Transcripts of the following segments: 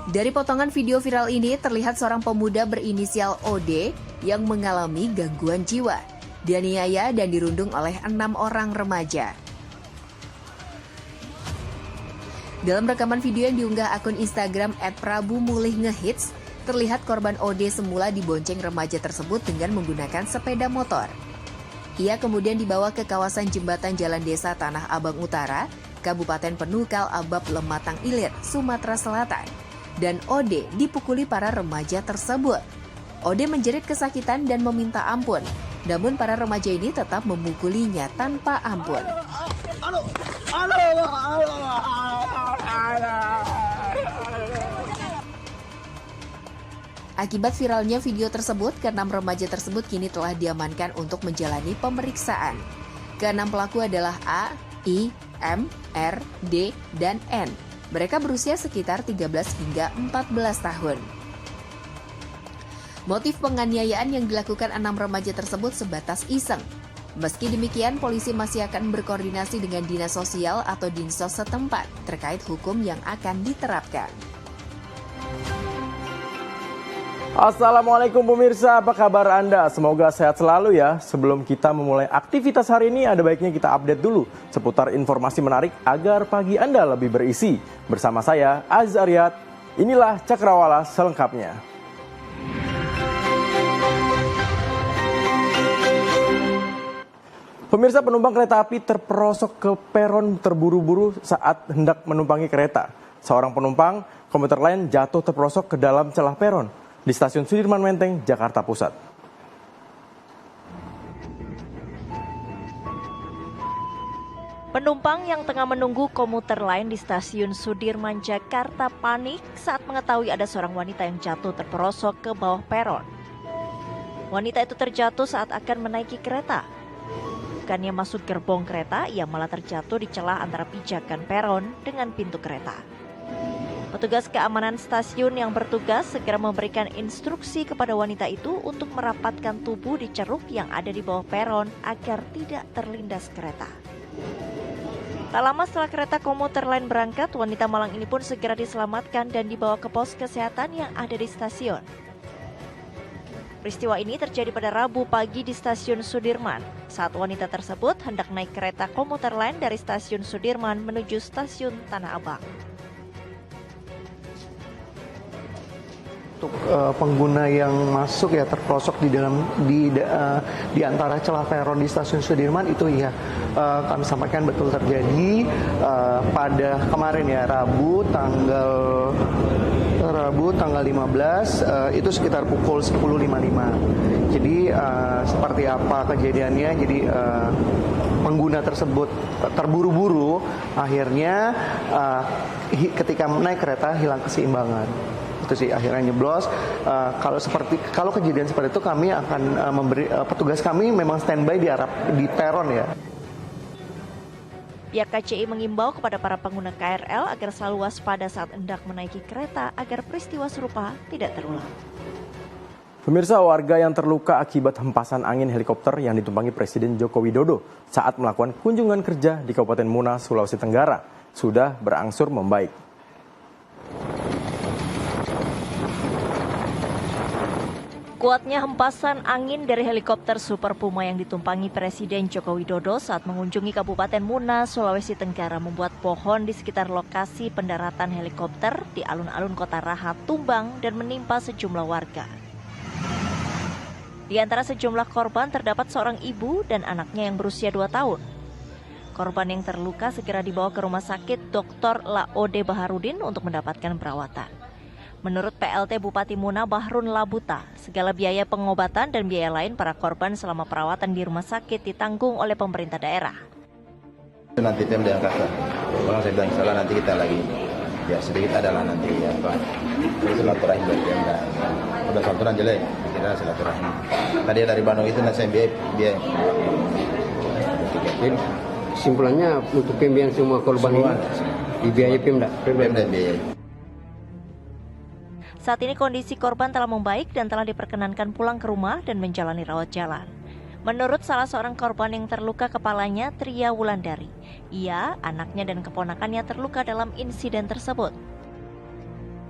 Dari potongan video viral ini terlihat seorang pemuda berinisial OD yang mengalami gangguan jiwa, dianiaya dan dirundung oleh 6 orang remaja. Dalam rekaman video yang diunggah akun Instagram @prabumulihngehits, terlihat korban OD semula dibonceng remaja tersebut dengan menggunakan sepeda motor. Ia kemudian dibawa ke kawasan jembatan Jalan Desa Tanah Abang Utara, Kabupaten Penukal Abab Lematang Ilir, Sumatera Selatan. Dan OD dipukuli para remaja tersebut. OD menjerit kesakitan dan meminta ampun. Namun para remaja ini tetap memukulinya tanpa ampun. Akibat viralnya video tersebut, ke-6 remaja tersebut kini telah diamankan untuk menjalani pemeriksaan. Ke-6 pelaku adalah A, I, M, R, D, dan N. Mereka berusia sekitar 13 hingga 14 tahun. Motif penganiayaan yang dilakukan 6 remaja tersebut sebatas iseng. Meski demikian, polisi masih akan berkoordinasi dengan Dinas Sosial atau Dinsos setempat terkait hukum yang akan diterapkan. Assalamualaikum pemirsa, apa kabar Anda? Semoga sehat selalu ya. Sebelum kita memulai aktivitas hari ini, ada baiknya kita update dulu seputar informasi menarik agar pagi Anda lebih berisi. Bersama saya, Aziz Aryat, inilah Cakrawala selengkapnya. Pemirsa, penumpang kereta api terperosok ke peron terburu-buru saat hendak menumpangi kereta. Seorang penumpang komuter lain jatuh terperosok ke dalam celah peron di Stasiun Sudirman Menteng, Jakarta Pusat. Penumpang yang tengah menunggu komuter lain di Stasiun Sudirman, Jakarta panik saat mengetahui ada seorang wanita yang jatuh terperosok ke bawah peron. Wanita itu terjatuh saat akan menaiki kereta. Bukannya masuk gerbong kereta, ia malah terjatuh di celah antara pijakan peron dengan pintu kereta. Petugas keamanan stasiun yang bertugas segera memberikan instruksi kepada wanita itu untuk merapatkan tubuh di ceruk yang ada di bawah peron agar tidak terlindas kereta. Tak lama setelah kereta komuter lain berangkat, wanita malang ini pun segera diselamatkan dan dibawa ke pos kesehatan yang ada di stasiun. Peristiwa ini terjadi pada Rabu pagi di Stasiun Sudirman, saat wanita tersebut hendak naik kereta komuter lain dari Stasiun Sudirman menuju Stasiun Tanah Abang. Untuk pengguna yang masuk ya terperosok di antara celah peron di Stasiun Sudirman itu ya kami sampaikan betul terjadi pada kemarin ya Rabu tanggal 15 itu sekitar pukul 10.55. Jadi seperti apa kejadiannya? Jadi pengguna tersebut terburu-buru, akhirnya ketika naik kereta hilang keseimbangan. Itu sih akhirnya nyeblos. Kalau kejadian seperti itu kami akan petugas kami memang standby di peron ya. Pihak KCI mengimbau kepada para pengguna KRL agar selalu waspada saat hendak menaiki kereta agar peristiwa serupa tidak terulang. Pemirsa, warga yang terluka akibat hempasan angin helikopter yang ditumpangi Presiden Joko Widodo saat melakukan kunjungan kerja di Kabupaten Muna, Sulawesi Tenggara sudah berangsur membaik. Kuatnya hempasan angin dari helikopter Super Puma yang ditumpangi Presiden Joko Widodo saat mengunjungi Kabupaten Muna, Sulawesi Tenggara membuat pohon di sekitar lokasi pendaratan helikopter di alun-alun Kota Raha tumbang dan menimpa sejumlah warga. Di antara sejumlah korban terdapat seorang ibu dan anaknya yang berusia 2 tahun. Korban yang terluka segera dibawa ke Rumah Sakit Dr. Laode Baharudin untuk mendapatkan perawatan. Menurut PLT Bupati Muna Bahrun Labuta, segala biaya pengobatan dan biaya lain para korban selama perawatan di rumah sakit ditanggung oleh pemerintah daerah. Nanti Pemda yang kata, orang saya bilang salah nanti kita lagi, ya sedikit adalah nanti ya Pak. Silaturahim dari Pemda, udah silaturahim jelek, kita silaturahim. Tadi dari Bandung itu saya biaya. Simpulannya untuk pembiayaan semua korban ini dibiayai Pemda biayai. Saat ini kondisi korban telah membaik dan telah diperkenankan pulang ke rumah dan menjalani rawat jalan. Menurut salah seorang korban yang terluka kepalanya, Tria Wulandari, ia, anaknya dan keponakannya terluka dalam insiden tersebut.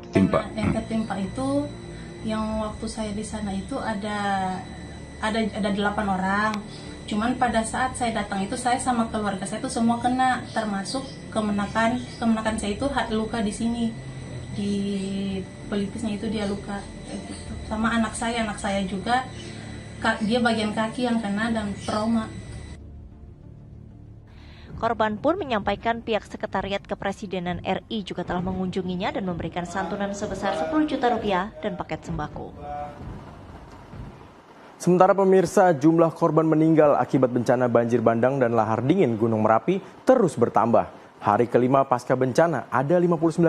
tertimpa? Yang tertimpa itu, yang waktu saya di sana itu ada 8 orang. Cuman pada saat saya datang itu saya sama keluarga saya itu semua kena, termasuk kemenakan saya itu luka di sini, di pelipisnya itu dia luka. Sama anak saya juga dia bagian kaki yang kena dan trauma. Korban pun menyampaikan pihak Sekretariat Kepresidenan RI juga telah mengunjunginya dan memberikan santunan sebesar 10 juta rupiah dan paket sembako. Sementara pemirsa, jumlah korban meninggal akibat bencana banjir bandang dan lahar dingin Gunung Merapi terus bertambah. Hari kelima pasca bencana, ada 59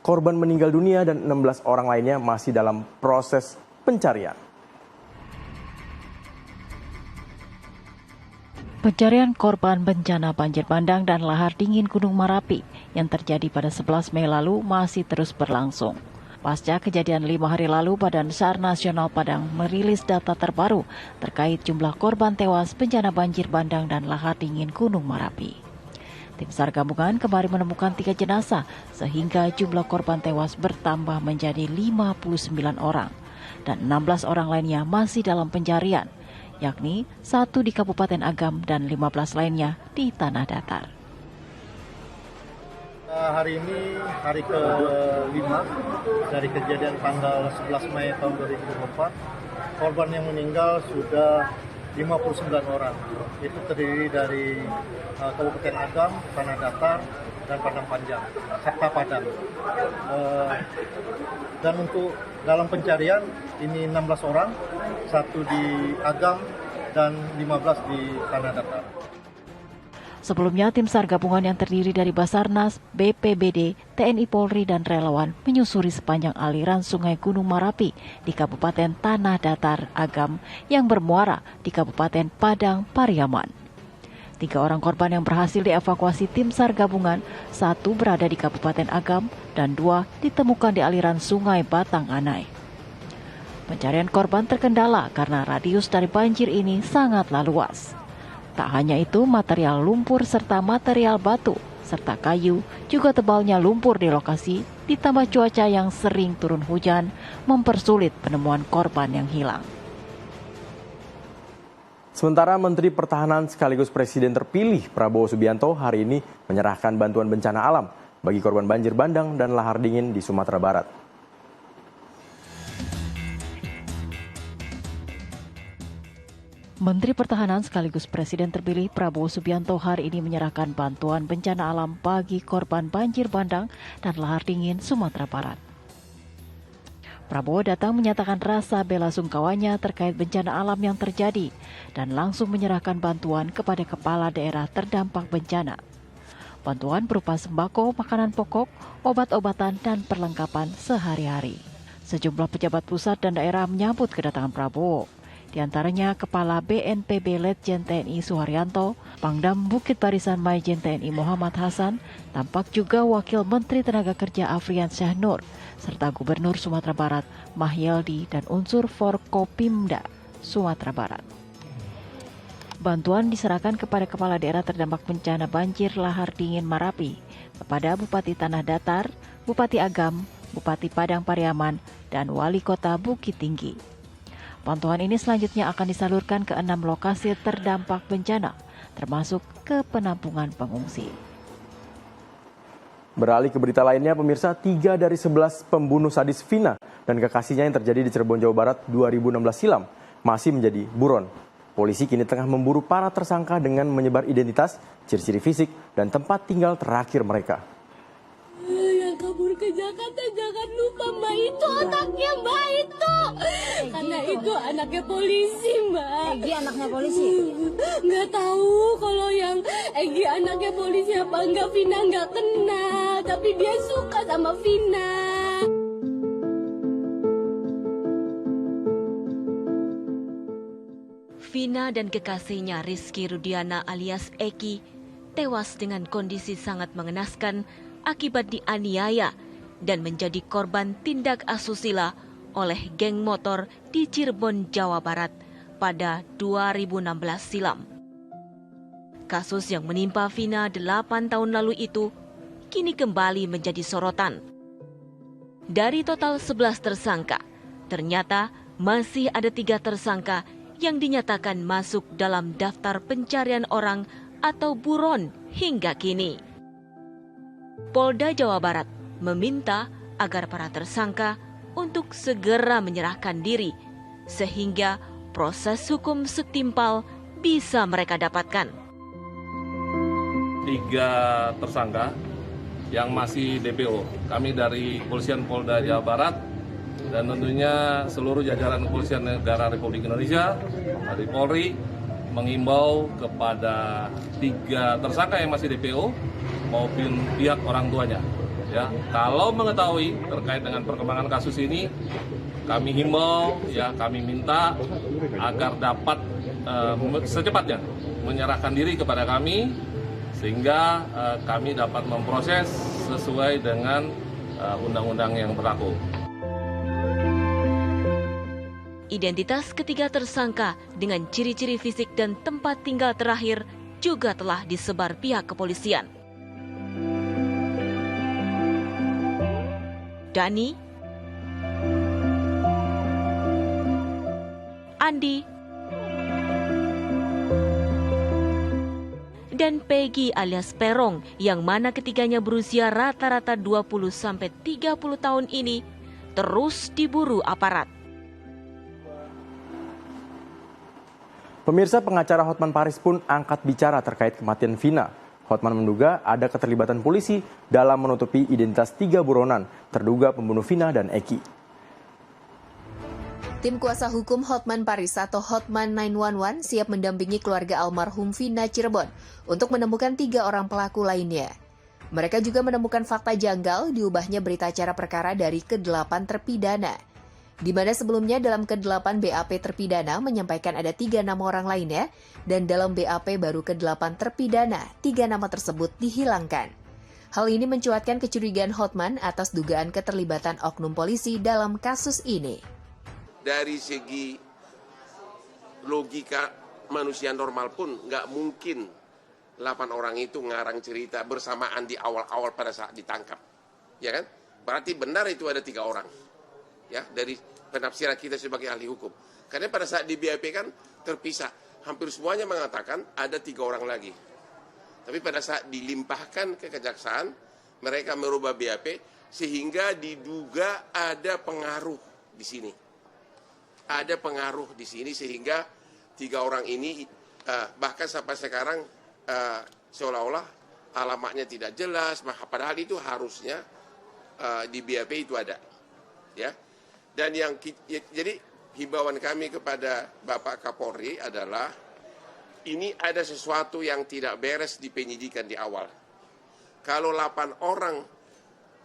korban meninggal dunia dan 16 orang lainnya masih dalam proses pencarian. Pencarian korban bencana banjir bandang dan lahar dingin Gunung Merapi yang terjadi pada 11 Mei lalu masih terus berlangsung. Pasca kejadian 5 hari lalu, Badan SAR Nasional Padang merilis data terbaru terkait jumlah korban tewas bencana banjir bandang dan lahar dingin Gunung Merapi. Tim SAR gabungan kembali menemukan 3 jenazah sehingga jumlah korban tewas bertambah menjadi 59 orang dan 16 orang lainnya masih dalam pencarian, yakni 1 di Kabupaten Agam dan 15 lainnya di Tanah Datar. Hari ini hari ke-5 dari kejadian tanggal 11 Mei tahun 2024. Korban yang meninggal sudah 59 orang. Itu terdiri dari Kabupaten Agam, Tanah Datar, dan Padang Panjang, serta Padang. Dan untuk dalam pencarian ini 16 orang, 1 di Agam dan 15 di Tanah Datar. Sebelumnya, tim SAR gabungan yang terdiri dari Basarnas, BPBD, TNI Polri, dan relawan menyusuri sepanjang aliran Sungai Gunung Merapi di Kabupaten Tanah Datar, Agam, yang bermuara di Kabupaten Padang, Pariaman. 3 orang korban yang berhasil dievakuasi tim SAR gabungan, 1 berada di Kabupaten Agam, dan 2 ditemukan di aliran Sungai Batang Anai. Pencarian korban terkendala karena radius dari banjir ini sangatlah luas. Tak hanya itu, material lumpur serta material batu serta kayu juga tebalnya lumpur di lokasi, ditambah cuaca yang sering turun hujan mempersulit penemuan korban yang hilang. Sementara Menteri Pertahanan sekaligus Presiden terpilih Prabowo Subianto hari ini menyerahkan bantuan bencana alam bagi korban banjir bandang dan lahar dingin di Sumatera Barat. Menteri Pertahanan sekaligus Presiden terpilih Prabowo Subianto hari ini menyerahkan bantuan bencana alam bagi korban banjir bandang dan lahar dingin Sumatera Barat. Prabowo datang menyatakan rasa bela sungkawanya terkait bencana alam yang terjadi dan langsung menyerahkan bantuan kepada kepala daerah terdampak bencana. Bantuan berupa sembako, makanan pokok, obat-obatan, dan perlengkapan sehari-hari. Sejumlah pejabat pusat dan daerah menyambut kedatangan Prabowo. Di antaranya Kepala BNPB Letjen TNI Suharyanto, Pangdam Bukit Barisan Majen TNI Muhammad Hasan, tampak juga Wakil Menteri Tenaga Kerja Afrian Syahnur, serta Gubernur Sumatera Barat Mahyeldi dan unsur Forkopimda Sumatera Barat. Bantuan diserahkan kepada Kepala Daerah terdampak bencana banjir lahar dingin Merapi, kepada Bupati Tanah Datar, Bupati Agam, Bupati Padang Pariaman, dan Wali Kota Bukit Tinggi. Bantuan ini selanjutnya akan disalurkan ke 6 lokasi terdampak bencana, termasuk ke penampungan pengungsi. Beralih ke berita lainnya, pemirsa, 3 dari 11 pembunuh sadis Vina dan kekasihnya yang terjadi di Cirebon, Jawa Barat 2016 silam masih menjadi buron. Polisi kini tengah memburu para tersangka dengan menyebar identitas, ciri-ciri fisik, dan tempat tinggal terakhir mereka. Yang kabur ke Jakarta, jangan lupa Mbak, itu anaknya Mbak itu. Karena itu anaknya polisi, Mbak. Egi anaknya polisi? Nggak tahu kalau yang Egi anaknya polisi apa enggak. Vina nggak kenal, tapi dia suka sama Vina. Vina dan kekasihnya Rizky Rudiana alias Eki tewas dengan kondisi sangat mengenaskan akibat dianiaya dan menjadi korban tindak asusila oleh geng motor di Cirebon, Jawa Barat pada 2016 silam. Kasus yang menimpa Vina 8 tahun lalu itu kini kembali menjadi sorotan. Dari total 11 tersangka, ternyata masih ada 3 tersangka yang dinyatakan masuk dalam daftar pencarian orang atau buron hingga kini. Polda Jawa Barat meminta agar para tersangka untuk segera menyerahkan diri sehingga proses hukum setimpal bisa mereka dapatkan. 3 tersangka yang masih DPO. Kami dari Kepolisian Polda Jawa Barat dan tentunya seluruh jajaran Kepolisian Negara Republik Indonesia dari Polri mengimbau kepada 3 tersangka yang masih DPO maupun pihak orang tuanya. Ya, kalau mengetahui terkait dengan perkembangan kasus ini, kami himbau, ya kami minta agar dapat secepatnya menyerahkan diri kepada kami sehingga kami dapat memproses sesuai dengan undang-undang yang berlaku. Identitas ketiga tersangka dengan ciri-ciri fisik dan tempat tinggal terakhir juga telah disebar pihak kepolisian. Dani, Andi, dan Peggy alias Perong yang mana ketiganya berusia rata-rata 20-30 tahun ini terus diburu aparat. Pemirsa, pengacara Hotman Paris pun angkat bicara terkait kematian Vina. Hotman menduga ada keterlibatan polisi dalam menutupi identitas 3 buronan terduga pembunuh Vina dan Eki. Tim kuasa hukum Hotman Paris atau Hotman 911 siap mendampingi keluarga almarhum Vina Cirebon untuk menemukan 3 orang pelaku lainnya. Mereka juga menemukan fakta janggal diubahnya berita acara perkara dari ke-8 terpidana. Di mana sebelumnya dalam ke-8 BAP terpidana menyampaikan ada 3 nama orang lainnya, dan dalam BAP baru ke-8 terpidana, 3 nama tersebut dihilangkan. Hal ini mencuatkan kecurigaan Hotman atas dugaan keterlibatan oknum polisi dalam kasus ini. Dari segi logika manusia normal pun nggak mungkin 8 orang itu ngarang cerita bersamaan di awal-awal pada saat ditangkap. Ya kan? Berarti benar itu ada 3 orang. Ya, dari penafsiran kita sebagai ahli hukum. Karena pada saat di BAP kan terpisah. Hampir semuanya mengatakan ada 3 orang lagi. Tapi pada saat dilimpahkan ke kejaksaan, mereka merubah BAP sehingga diduga ada pengaruh di sini. Ada pengaruh di sini sehingga 3 orang ini bahkan sampai sekarang seolah-olah alamatnya tidak jelas. Padahal itu harusnya di BAP itu ada. Ya. Dan jadi himbauan kami kepada Bapak Kapolri adalah ini ada sesuatu yang tidak beres di penyidikan di awal. Kalau 8 orang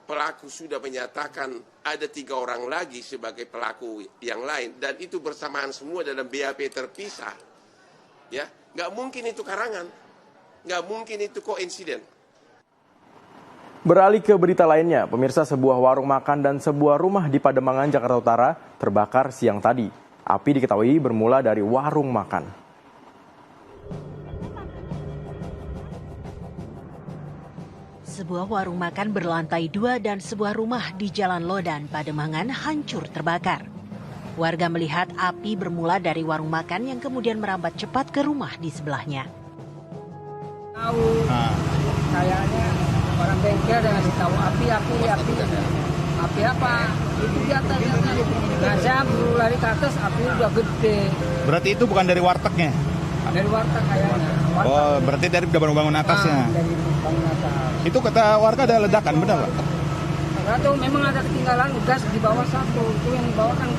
pelaku sudah menyatakan ada 3 orang lagi sebagai pelaku yang lain dan itu bersamaan semua dalam BAP terpisah, ya nggak mungkin itu karangan, nggak mungkin itu koinsiden. Beralih ke berita lainnya, pemirsa, sebuah warung makan dan sebuah rumah di Pademangan, Jakarta Utara terbakar siang tadi. Api diketahui bermula dari warung makan. Sebuah warung makan berlantai 2 dan sebuah rumah di Jalan Lodan, Pademangan hancur terbakar. Warga melihat api bermula dari warung makan yang kemudian merambat cepat ke rumah di sebelahnya. Kayaknya orang bengkel dan ngasih tahu api apa? Itu di atas. Nah, saya baru lari ke atas, api udah gede. Berarti itu bukan dari wartegnya? Dari warteg kayaknya. Oh, berarti dari bangun-bangun atasnya. Dari bangun atas. Itu kata warga ada ledakan, benar Pak? Enggak tahu, memang ada ketinggalan gas di bawah 1. Itu yang di bawah kan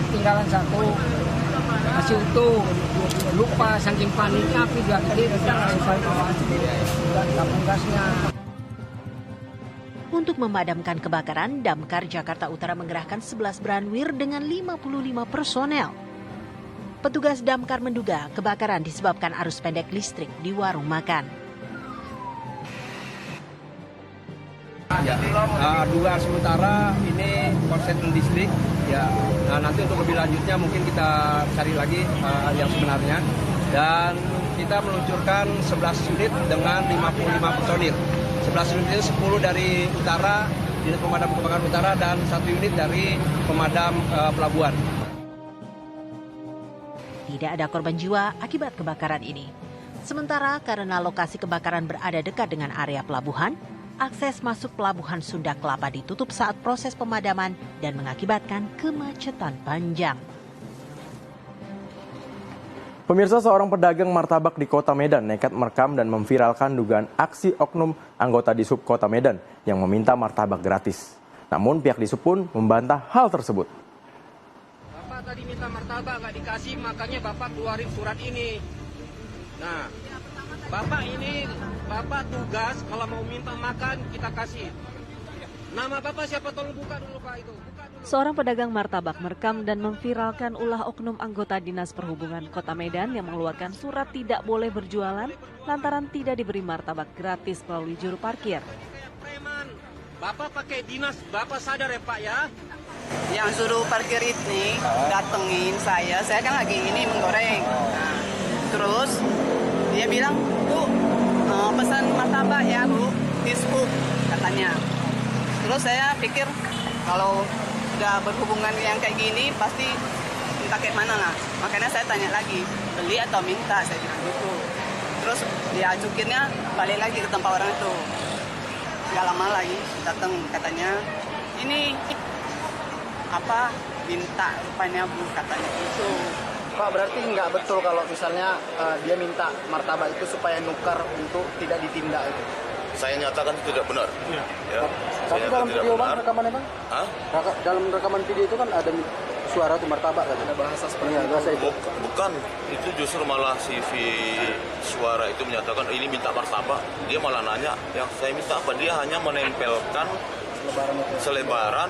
ketinggalan 1. Masih utuh. Lupa saking paniknya api juga tadi udah langsung gasnya. Untuk memadamkan kebakaran, Damkar Jakarta Utara mengerahkan 11 branwir dengan 55 personel. Petugas Damkar menduga kebakaran disebabkan arus pendek listrik di warung makan. Dugaan sementara ini korsleting listrik. Ya, nanti untuk lebih lanjutnya mungkin kita cari lagi yang sebenarnya. Dan kita meluncurkan 11 unit dengan 55 personil. 11 unit itu 10 dari utara, Dinas Pemadam Kebakaran Utara dan 1 unit dari pemadam pelabuhan. Tidak ada korban jiwa akibat kebakaran ini. Sementara karena lokasi kebakaran berada dekat dengan area pelabuhan, akses masuk pelabuhan Sunda Kelapa ditutup saat proses pemadaman dan mengakibatkan kemacetan panjang. Pemirsa, seorang pedagang martabak di Kota Medan nekat merekam dan memviralkan dugaan aksi oknum anggota Disub Kota Medan yang meminta martabak gratis. Namun pihak Disub pun membantah hal tersebut. Bapak tadi minta martabak nggak dikasih, makanya Bapak keluarin surat ini. Nah, Bapak tugas kalau mau minta makan kita kasih. Nama Bapak siapa, tolong buka dulu Pak itu. Seorang pedagang martabak merekam dan memviralkan ulah oknum anggota Dinas Perhubungan Kota Medan yang mengeluarkan surat tidak boleh berjualan lantaran tidak diberi martabak gratis melalui juru parkir. Bapak pakai dinas, Bapak sadar ya Pak ya? Yang suruh parkir ini datengin saya kan lagi ini menggoreng. Nah, terus dia bilang, Bu, pesan martabak ya Bu, Disub katanya. Terus saya pikir kalau udah berhubungan yang kayak gini pasti minta kayak mana lah. Makanya saya tanya lagi, beli atau minta, saya bilang gitu. Terus dia jukirnya balik lagi ke tempat orang itu. Gak lama lagi datang katanya, ini apa minta rupanya Bu katanya gitu. Pak, berarti nggak betul kalau misalnya dia minta martabak itu supaya nukar untuk tidak ditindak itu? Saya nyatakan itu tidak benar. Ya. Ya. Tapi dalam video Bang, rekamannya Bang? Hah? Dalam rekaman video itu kan ada suara tuh martabak kan? Ada bahasa seperti itu. Bukan, itu justru malah CV suara itu menyatakan ini minta martabak. Dia malah nanya, yang saya minta apa? Dia hanya menempelkan selebaran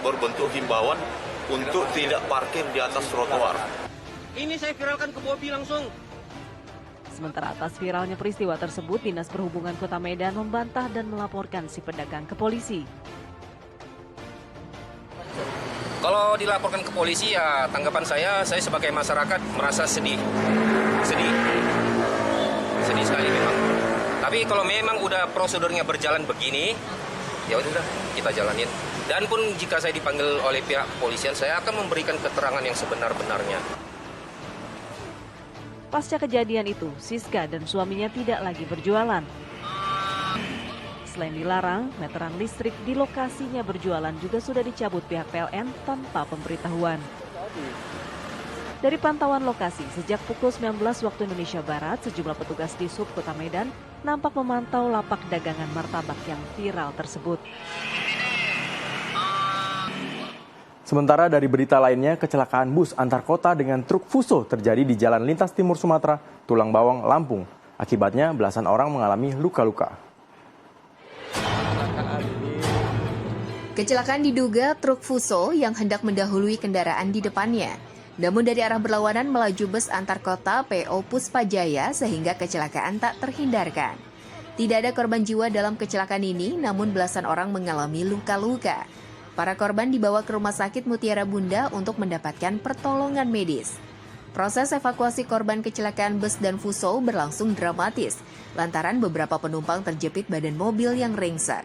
berbentuk himbauan untuk tidak parkir di atas trotoar. Ini saya viralkan ke Bobi langsung. Sementara atas viralnya peristiwa tersebut, Dinas Perhubungan Kota Medan membantah dan melaporkan si pedagang ke polisi. Kalau dilaporkan ke polisi ya tanggapan saya sebagai masyarakat merasa sedih sekali memang. Tapi kalau memang udah prosedurnya berjalan begini, ya udah kita jalanin. Dan pun jika saya dipanggil oleh pihak kepolisian, saya akan memberikan keterangan yang sebenar-benarnya. Pasca kejadian itu, Siska dan suaminya tidak lagi berjualan. Selain dilarang, meteran listrik di lokasinya berjualan juga sudah dicabut pihak PLN tanpa pemberitahuan. Dari pantauan lokasi, sejak pukul 19 waktu Indonesia Barat, sejumlah petugas di Sub Kota Medan nampak memantau lapak dagangan martabak yang viral tersebut. Sementara dari berita lainnya, kecelakaan bus antar kota dengan truk Fuso terjadi di Jalan Lintas Timur Sumatera, Tulang Bawang, Lampung. Akibatnya belasan orang mengalami luka-luka. Kecelakaan diduga truk Fuso yang hendak mendahului kendaraan di depannya. Namun dari arah berlawanan melaju bus antar kota PO Puspajaya sehingga kecelakaan tak terhindarkan. Tidak ada korban jiwa dalam kecelakaan ini, namun belasan orang mengalami luka-luka. Para korban dibawa ke Rumah Sakit Mutiara Bunda untuk mendapatkan pertolongan medis. Proses evakuasi korban kecelakaan bus dan Fuso berlangsung dramatis, lantaran beberapa penumpang terjepit badan mobil yang ringsek.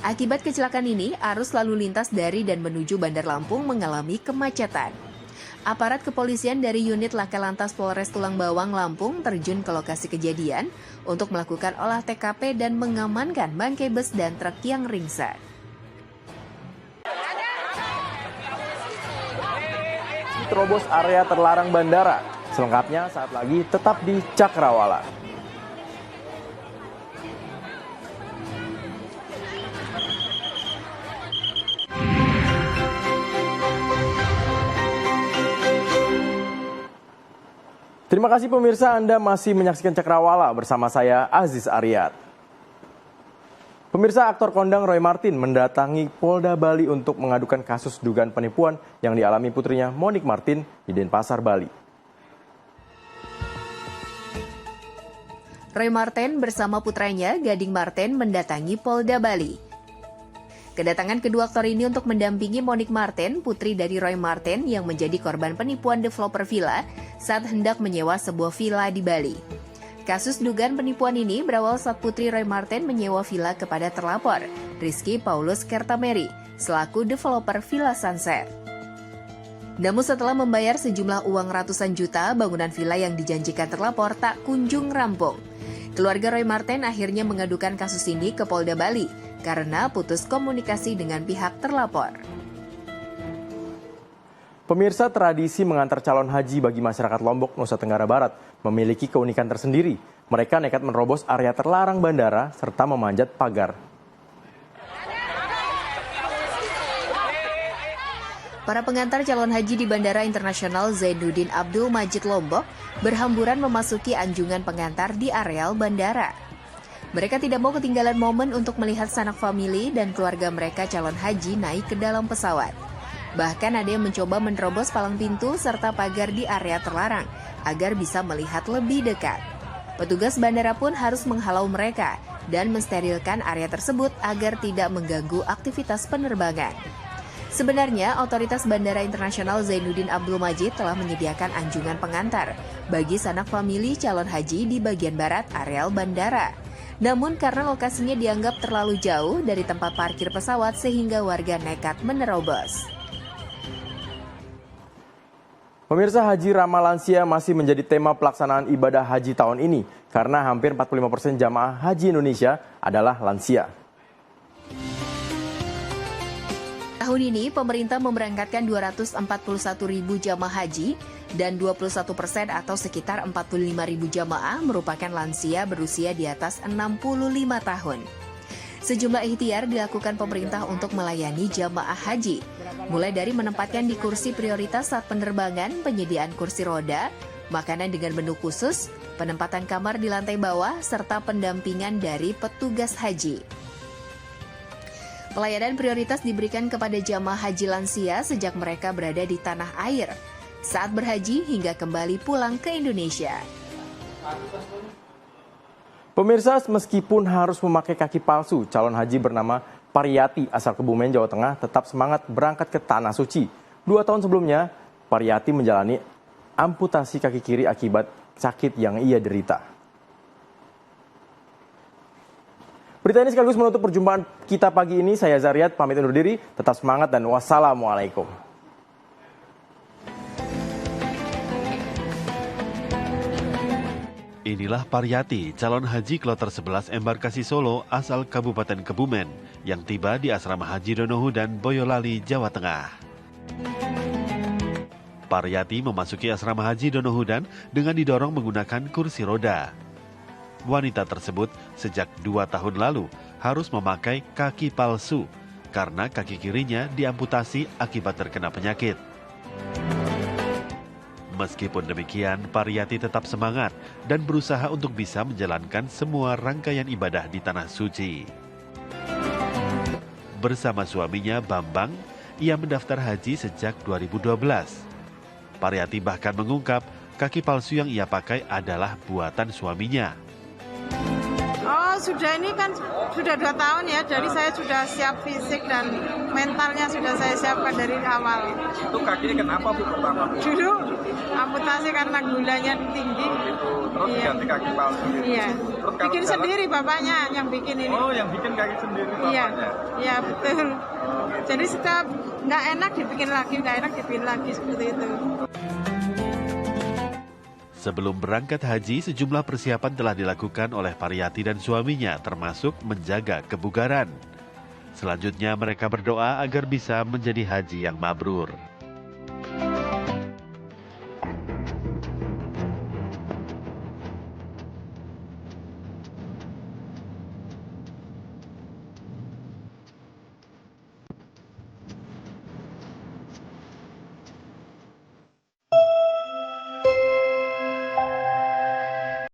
Akibat kecelakaan ini, arus lalu lintas dari dan menuju Bandar Lampung mengalami kemacetan. Aparat kepolisian dari unit Laka Lantas Polres Tulang Bawang, Lampung terjun ke lokasi kejadian untuk melakukan olah TKP dan mengamankan bangkai bus dan truk yang ringsek. Terobos area terlarang bandara. Selengkapnya saat lagi tetap di Cakrawala. Terima kasih pemirsa, Anda masih menyaksikan Cakrawala bersama saya Aziz Aryat. Pemirsa, aktor kondang Roy Marten mendatangi Polda Bali untuk mengadukan kasus dugaan penipuan yang dialami putrinya Monique Marten di Denpasar, Bali. Roy Marten bersama putranya Gading Marten mendatangi Polda Bali. Kedatangan kedua aktor ini untuk mendampingi Monique Marten, putri dari Roy Marten yang menjadi korban penipuan developer villa saat hendak menyewa sebuah villa di Bali. Kasus dugaan penipuan ini berawal saat Putri Roy Marten menyewa villa kepada terlapor, Rizky Paulus Kertameri, selaku developer Villa Sunset. Namun setelah membayar sejumlah uang ratusan juta, bangunan villa yang dijanjikan terlapor tak kunjung rampung. Keluarga Roy Marten akhirnya mengadukan kasus ini ke Polda Bali karena putus komunikasi dengan pihak terlapor. Pemirsa, tradisi mengantar calon haji bagi masyarakat Lombok, Nusa Tenggara Barat memiliki keunikan tersendiri. Mereka nekat menerobos area terlarang bandara serta memanjat pagar. Para pengantar calon haji di Bandara Internasional Zainuddin Abdul Majid Lombok berhamburan memasuki anjungan pengantar di areal bandara. Mereka tidak mau ketinggalan momen untuk melihat sanak famili dan keluarga mereka calon haji naik ke dalam pesawat. Bahkan ada yang mencoba menerobos palang pintu serta pagar di area terlarang agar bisa melihat lebih dekat. Petugas bandara pun harus menghalau mereka dan mensterilkan area tersebut agar tidak mengganggu aktivitas penerbangan. Sebenarnya, Otoritas Bandara Internasional Zainuddin Abdul Majid telah menyediakan anjungan pengantar bagi sanak famili calon haji di bagian barat areal bandara. Namun karena lokasinya dianggap terlalu jauh dari tempat parkir pesawat sehingga warga nekat menerobos. Pemirsa, haji ramah lansia masih menjadi tema pelaksanaan ibadah haji tahun ini karena hampir 45% jamaah haji Indonesia adalah lansia. Tahun ini, pemerintah memberangkatkan 241.000 jamaah haji dan 21% atau sekitar 45.000 jamaah merupakan lansia berusia di atas 65 tahun. Sejumlah ikhtiar dilakukan pemerintah untuk melayani jamaah haji, mulai dari menempatkan di kursi prioritas saat penerbangan, penyediaan kursi roda, makanan dengan menu khusus, penempatan kamar di lantai bawah, serta pendampingan dari petugas haji. Pelayanan prioritas diberikan kepada jamaah haji lansia sejak mereka berada di tanah air, saat berhaji hingga kembali pulang ke Indonesia. Pemirsa, meskipun harus memakai kaki palsu, calon haji bernama Pariyati asal Kebumen, Jawa Tengah tetap semangat berangkat ke Tanah Suci. 2 tahun sebelumnya, Pariyati menjalani amputasi kaki kiri akibat sakit yang ia derita. Berita ini sekaligus menutup perjumpaan kita pagi ini. Saya Zariat, pamit undur diri. Tetap semangat dan wassalamualaikum. Inilah Pariyati, calon haji kloter 11 embarkasi Solo asal Kabupaten Kebumen yang tiba di Asrama Haji Donohudan, Boyolali, Jawa Tengah. Pariyati memasuki Asrama Haji Donohudan dengan didorong menggunakan kursi roda. Wanita tersebut sejak 2 tahun lalu harus memakai kaki palsu karena kaki kirinya diamputasi akibat terkena penyakit. Meskipun demikian, Pariyati tetap semangat dan berusaha untuk bisa menjalankan semua rangkaian ibadah di Tanah Suci. Bersama suaminya Bambang, ia mendaftar haji sejak 2012. Pariyati bahkan mengungkap kaki palsu yang ia pakai adalah buatan suaminya. Oh, sudah ini kan sudah 2 tahun ya, jadi saya sudah siap fisik dan mentalnya sudah saya siapkan dari awal. Itu kakinya kenapa Bu pertama? Dulu amputasi karena gulanya tinggi. Terus iya. Ganti kaki palsu. Iya. Terus bikin jalan, sendiri bapaknya yang bikin ini. Oh, yang bikin kaki sendiri bapaknya? Iya, iya betul. Jadi setiap nggak enak dibikin lagi, nggak enak dibikin lagi seperti itu. Sebelum berangkat haji, sejumlah persiapan telah dilakukan oleh Pariyati dan suaminya, termasuk menjaga kebugaran. Selanjutnya mereka berdoa agar bisa menjadi haji yang mabrur.